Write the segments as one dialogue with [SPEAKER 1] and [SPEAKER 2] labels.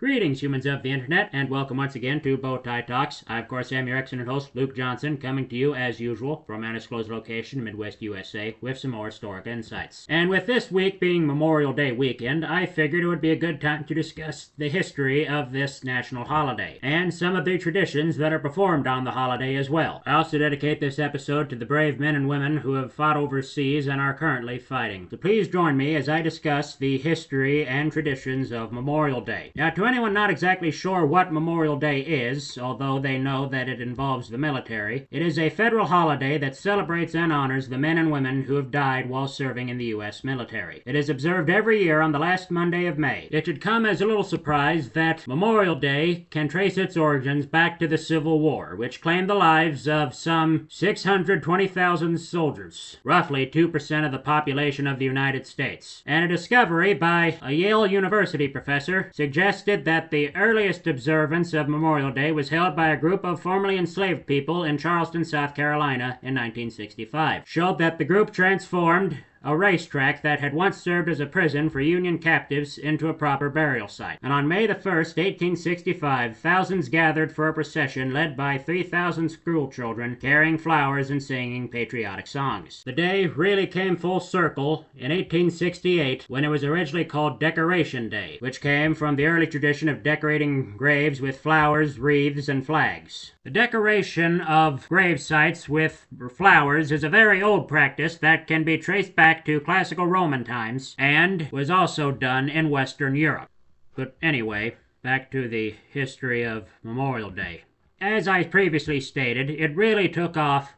[SPEAKER 1] Greetings, humans of the internet, and welcome once again to Bowtie Talks. I, of course, am your excellent host, Luke Johnson, coming to you, as usual, from an undisclosed location, Midwest USA, with some more historic insights. And with this week being Memorial Day weekend, I figured it would be a good time to discuss the history of this national holiday, and some of the traditions that are performed on the holiday as well. I also dedicate this episode to the brave men and women who have fought overseas and are currently fighting. So please join me as I discuss the history and traditions of Memorial Day. Now, to anyone not exactly sure what Memorial Day is, although they know that it involves the military, it is a federal holiday that celebrates and honors the men and women who have died while serving in the U.S. military. It is observed every year on the last Monday of May. It should come as a little surprise that Memorial Day can trace its origins back to the Civil War, which claimed the lives of some 620,000 soldiers, roughly 2% of the population of the United States. And a discovery by a Yale University professor suggested that the earliest observance of Memorial Day was held by a group of formerly enslaved people in Charleston, South Carolina in 1965. Showed that the group transformed a racetrack that had once served as a prison for Union captives into a proper burial site. And on May the 1st, 1865, thousands gathered for a procession led by 3,000 school children carrying flowers and singing patriotic songs. The day really came full circle in 1868 when it was originally called Decoration Day, which came from the early tradition of decorating graves with flowers, wreaths, and flags. The decoration of grave sites with flowers is a very old practice that can be traced back to classical Roman times and was also done in Western Europe. But anyway, back to the history of Memorial Day. As I previously stated, it really took off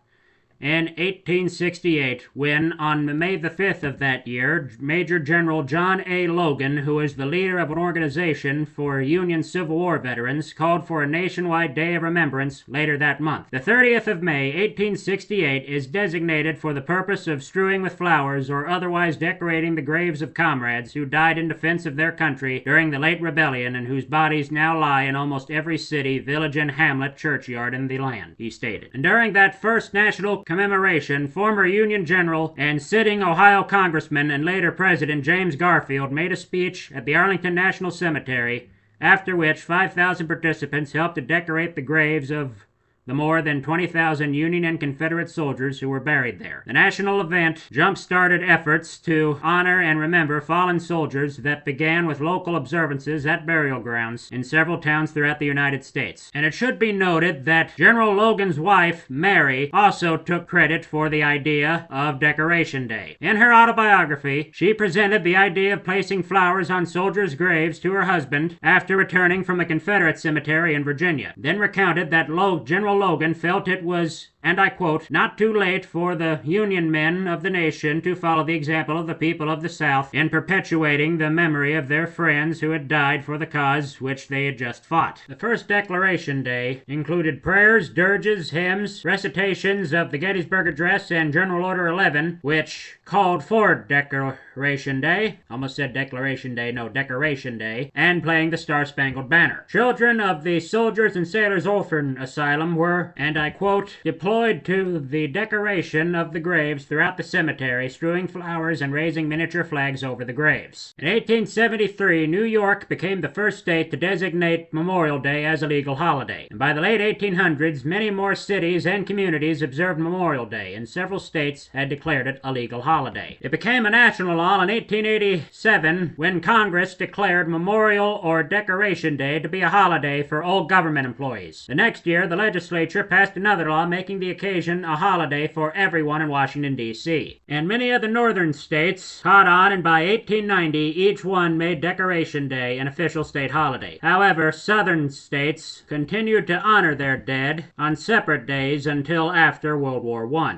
[SPEAKER 1] in 1868 when, on May the 5th of that year, Major General John A. Logan, who is the leader of an organization for Union Civil War veterans, called for a nationwide day of remembrance later that month. The 30th of May, 1868, is designated for the purpose of strewing with flowers or otherwise decorating the graves of comrades who died in defense of their country during the late rebellion and whose bodies now lie in almost every city, village, and hamlet churchyard in the land, he stated. And during that first national commemoration, former Union General and sitting Ohio Congressman and later President James Garfield made a speech at the Arlington National Cemetery, after which 5,000 participants helped to decorate the graves of the more than 20,000 Union and Confederate soldiers who were buried there. The national event jump-started efforts to honor and remember fallen soldiers that began with local observances at burial grounds in several towns throughout the United States. And it should be noted that General Logan's wife, Mary, also took credit for the idea of Decoration Day. In her autobiography, she presented the idea of placing flowers on soldiers' graves to her husband after returning from a Confederate cemetery in Virginia, then recounted that General Logan felt it was, and I quote, "not too late for the Union men of the nation to follow the example of the people of the South in perpetuating the memory of their friends who had died for the cause which they had just fought." The first Declaration Day included prayers, dirges, hymns, recitations of the Gettysburg Address and General Order 11, which called for Decoration Day, almost said Declaration Day, no, Decoration Day, and playing the Star-Spangled Banner. Children of the Soldiers and Sailors Orphan Asylum were, and I quote, deployed to the decoration of the graves throughout the cemetery, strewing flowers and raising miniature flags over the graves. In 1873, New York became the first state to designate Memorial Day as a legal holiday. And by the late 1800s, many more cities and communities observed Memorial Day, and several states had declared it a legal holiday. It became a national law in 1887 when Congress declared Memorial or Decoration Day to be a holiday for all government employees. The next year, the legislature passed another law making the occasion a holiday for everyone in Washington, D.C. And many of the northern states caught on, and by 1890, each one made Decoration Day an official state holiday. However, southern states continued to honor their dead on separate days until after World War I,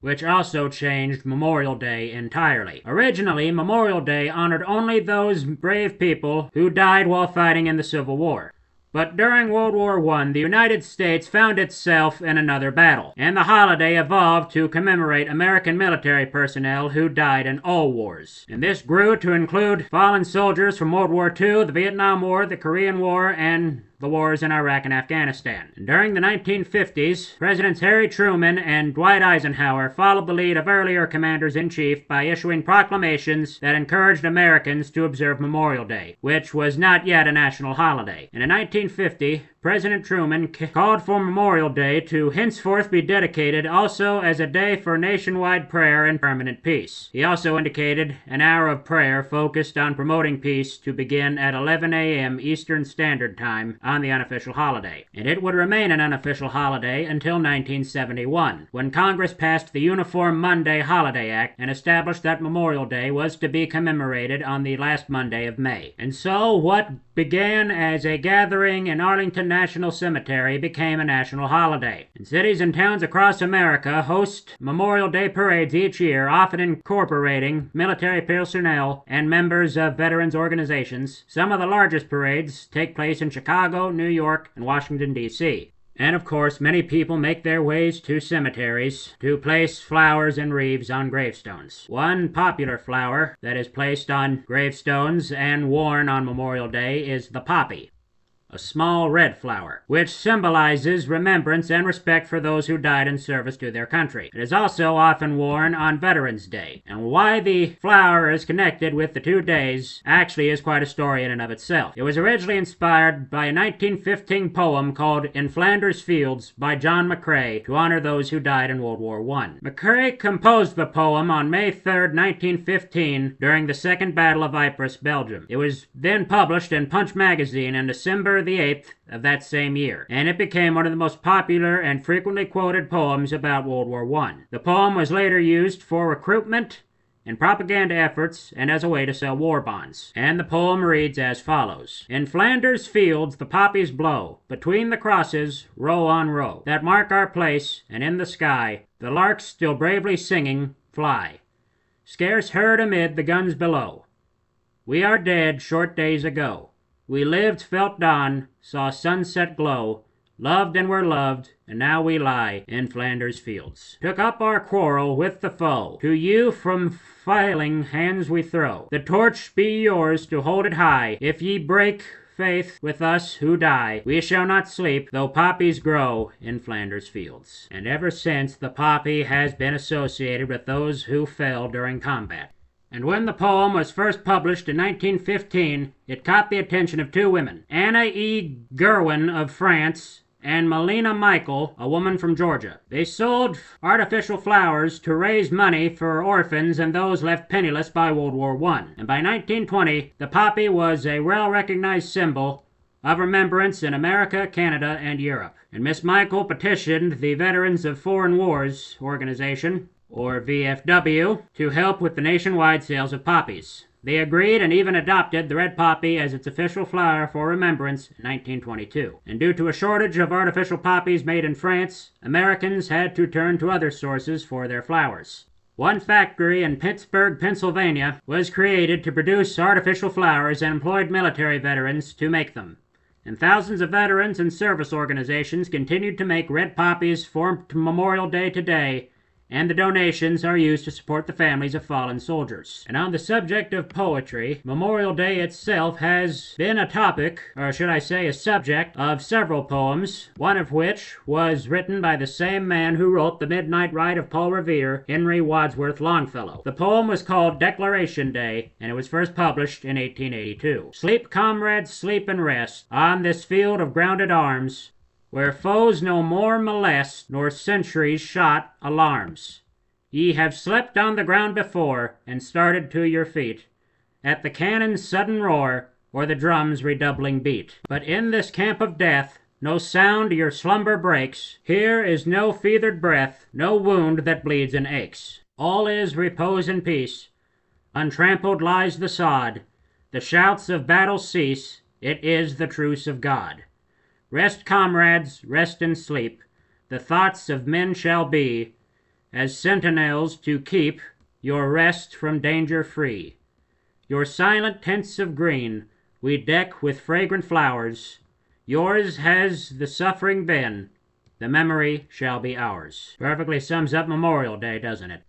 [SPEAKER 1] which also changed Memorial Day entirely. Originally, Memorial Day honored only those brave people who died while fighting in the Civil War. But during World War I, the United States found itself in another battle, and the holiday evolved to commemorate American military personnel who died in all wars. And this grew to include fallen soldiers from World War II, the Vietnam War, the Korean War, and the the wars in Iraq and Afghanistan. And during the 1950s, Presidents Harry Truman and Dwight Eisenhower followed the lead of earlier commanders-in-chief by issuing proclamations that encouraged Americans to observe Memorial Day, which was not yet a national holiday. And in 1950, President Truman called for Memorial Day to henceforth be dedicated also as a day for nationwide prayer and permanent peace. He also indicated an hour of prayer focused on promoting peace to begin at 11 a.m. Eastern Standard Time on the unofficial holiday. And it would remain an unofficial holiday until 1971, when Congress passed the Uniform Monday Holiday Act and established that Memorial Day was to be commemorated on the last Monday of May. And so what began as a gathering in Arlington National Cemetery became a national holiday. And cities and towns across America host Memorial Day parades each year, often incorporating military personnel and members of veterans organizations. Some of the largest parades take place in Chicago, New York, and Washington, D.C. And of course, many people make their ways to cemeteries to place flowers and wreaths on gravestones. One popular flower that is placed on gravestones and worn on Memorial Day is the poppy, a small red flower, which symbolizes remembrance and respect for those who died in service to their country. It is also often worn on Veterans Day, and why the flower is connected with the two days actually is quite a story in and of itself. It was originally inspired by a 1915 poem called In Flanders Fields by John McCrae to honor those who died in World War I. McCrae composed the poem on May 3, 1915 during the Second Battle of Ypres, Belgium. It was then published in Punch magazine in December the 8th of that same year, and it became one of the most popular and frequently quoted poems about World War I. The poem was later used for recruitment and propaganda efforts and as a way to sell war bonds. And the poem reads as follows. In Flanders fields the poppies blow, between the crosses, row on row, that mark our place, and in the sky the larks still bravely singing fly, scarce heard amid the guns below. We are dead short days ago. We lived, felt dawn, saw sunset glow, loved and were loved, and now we lie in Flanders fields. Took up our quarrel with the foe, to you from filing hands we throw. The torch be yours to hold it high. If ye break faith with us who die, we shall not sleep, though poppies grow in Flanders fields. And ever since, the poppy has been associated with those who fell during combat. And when the poem was first published in 1915, it caught the attention of two women, Anna E. Gerwin of France and Melina Michael, a woman from Georgia. They sold artificial flowers to raise money for orphans and those left penniless by World War I. And by 1920, the poppy was a well-recognized symbol of remembrance in America, Canada, and Europe. And Miss Michael petitioned the Veterans of Foreign Wars organization, or VFW, to help with the nationwide sales of poppies. They agreed and even adopted the red poppy as its official flower for remembrance in 1922. And due to a shortage of artificial poppies made in France, Americans had to turn to other sources for their flowers. One factory in Pittsburgh, Pennsylvania, was created to produce artificial flowers and employed military veterans to make them. And thousands of veterans and service organizations continued to make red poppies for Memorial Day today, and the donations are used to support the families of fallen soldiers. And on the subject of poetry, Memorial Day itself has been a topic, or should I say a subject, of several poems, one of which was written by the same man who wrote The Midnight Ride of Paul Revere, Henry Wadsworth Longfellow. The poem was called Declaration Day, and it was first published in 1882. Sleep, comrades, sleep and rest, on this field of grounded arms, where foes no more molest, nor sentries shot alarms. Ye have slept on the ground before, and started to your feet, at the cannon's sudden roar, or the drum's redoubling beat. But in this camp of death, no sound your slumber breaks. Here is no feathered breath, no wound that bleeds and aches. All is repose and peace. Untrampled lies the sod. The shouts of battle cease. It is the truce of God. Rest, comrades, rest and sleep. The thoughts of men shall be as sentinels to keep your rest from danger free. Your silent tents of green we deck with fragrant flowers. Yours has the suffering been. The memory shall be ours. Perfectly sums up Memorial Day, doesn't it?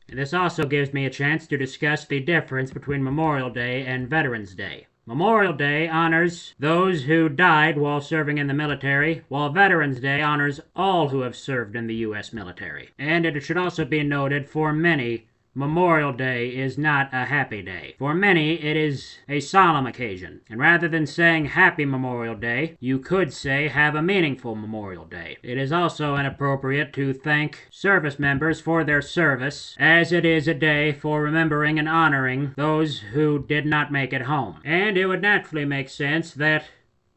[SPEAKER 1] And this also gives me a chance to discuss the difference between Memorial Day and Veterans Day. Memorial Day honors those who died while serving in the military, while Veterans Day honors all who have served in the U.S. military. And it should also be noted, for many, Memorial Day is not a happy day. For many, it is a solemn occasion. And rather than saying Happy Memorial Day, you could say Have a Meaningful Memorial Day. It is also inappropriate to thank service members for their service, as it is a day for remembering and honoring those who did not make it home. And it would naturally make sense that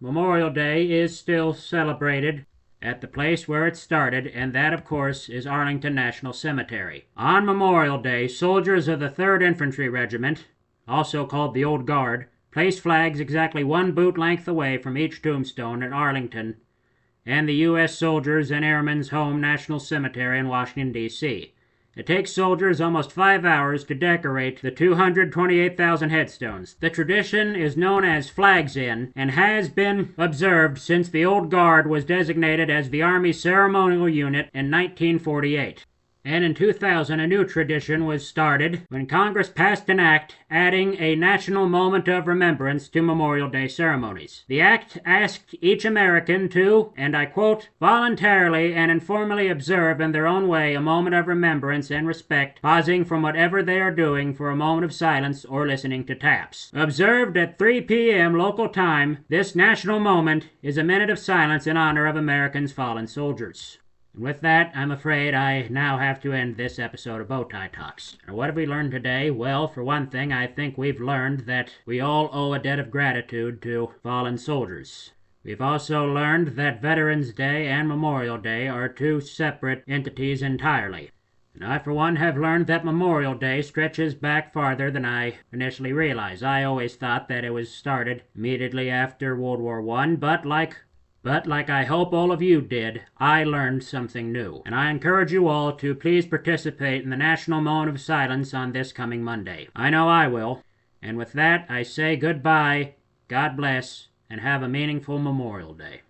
[SPEAKER 1] Memorial Day is still celebrated at the place where it started, and that, of course, is Arlington National Cemetery. On Memorial Day, soldiers of the 3rd Infantry Regiment, also called the Old Guard, placed flags exactly 1 boot length away from each tombstone at Arlington and the U.S. Soldiers and Airmen's Home National Cemetery in Washington, D.C. It takes soldiers almost 5 hours to decorate the 228,000 headstones. The tradition is known as Flags In and has been observed since the Old Guard was designated as the Army Ceremonial Unit in 1948. And in 2000, a new tradition was started when Congress passed an act adding a national moment of remembrance to Memorial Day ceremonies. The act asked each American to, and I quote, voluntarily and informally observe in their own way a moment of remembrance and respect, pausing from whatever they are doing for a moment of silence or listening to taps. Observed at 3 p.m. local time, this national moment is a minute of silence in honor of Americans' fallen soldiers. And with that, I'm afraid I now have to end this episode of Bowtie Talks. And what have we learned today? Well, for one thing, I think we've learned that we all owe a debt of gratitude to fallen soldiers. We've also learned that Veterans Day and Memorial Day are 2 separate entities entirely. And I, for one, have learned that Memorial Day stretches back farther than I initially realized. I always thought that it was started immediately after World War I, but like I hope all of you did, I learned something new. And I encourage you all to please participate in the National Moment of Silence on this coming Monday. I know I will. And with that, I say goodbye, God bless, and have a meaningful Memorial Day.